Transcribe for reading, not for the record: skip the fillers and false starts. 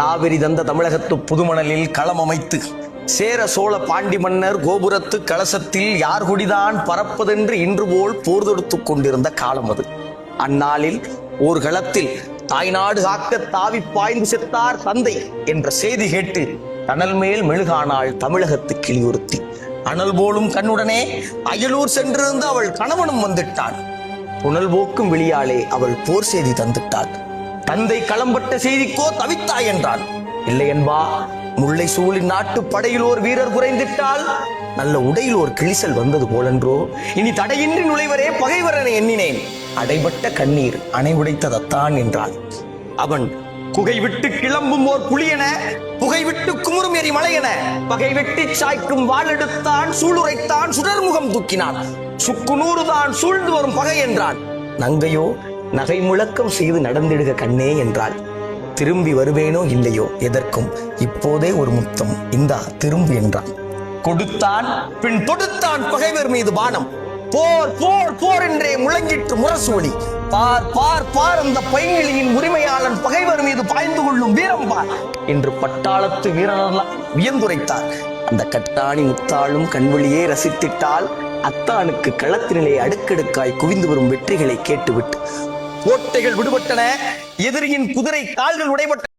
காவிரி தந்த தமிழகத்து புதுமணலில் களம் அமைத்து சேர சோழ பாண்டி மன்னர் கோபுரத்து கலசத்தில் யார் குடிதான் பறப்பதென்று இன்று போல் போர் தொடுத்துக் கொண்டிருந்த காலம் அது. அந்நாளில் ஓர் களத்தில் தாய்நாடு காக்க தாவி பாய்ந்து செத்தார் தந்தை என்ற செய்தி கேட்டு தணல் மேல் மெழுகானாள் தமிழகத்து கிளியுறுத்தி. அனல் போலும் கண்ணுடனே அயலூர் சென்றிருந்து அவள் கணவனும் வந்துட்டான். புனல் போக்கும் விழியாலே அவள் போர் செய்தி தந்துட்டாள். தந்தை களம்பட்ட செய்திக்கோ தவித்தாய் என்றான். இல்லை என்பா, முல்லை சூழின் நாட்டு படையில் ஓர் வீரர் குறைந்திட்டால் நல்ல உடையில் ஓர் கிழிசல் வந்தது போலென்றோ. இனி தடையின்றி நுழைவரே பகைவரனை எண்ணினேன். அடைபட்ட கண்ணீர் அணை உடைத்ததத்தான் என்றான். அவன் குகை விட்டு கிளம்பும் ஓர் புலியென, புகை விட்டு குமுறும் எரி மலையென, பகை வெட்டி சாய்க்கும் வாளெடுத்தான், சூளுரைத்தான், சுடர்முகம் தூக்கினான், சுக்குநூறு தான் சூழ்ந்து வரும் பகை என்றான். நங்கையோ நகை முழக்கம் செய்து நடந்திடுக கண்ணே என்றாள். திரும்பி வருவேனோ இல்லையோ எதற்கும் இப்போதே ஒரு முத்தம் இந்தா திரும்பி என்றான். கொடுத்தான், பின் தொடுத்தான் பகைவர் மீது பானம். போர் போர் போர் என்றே முழங்கிற்று முரசொலி. பார் பார் பார் அந்த பைங்கிளியின் உரிமையாளன் பகைவர் மீது பாய்ந்து கொள்ளும் வீரம் பார் என்று பட்டாளத்து வீரரெல்லாம் வியந்துரைத்தார். அந்த கட்டாணி முத்தாளும் கண்வழியே ரசித்திட்டால் அத்தானுக்கு களத்தினிலே அடுக்கடுக்காய் குவிந்து வரும் வெற்றிகளை கேட்டுவிட்டு கோட்டைகள் விடுபட்டன, எதிரியின் குதிரை கால்கள் உடைபட்டன.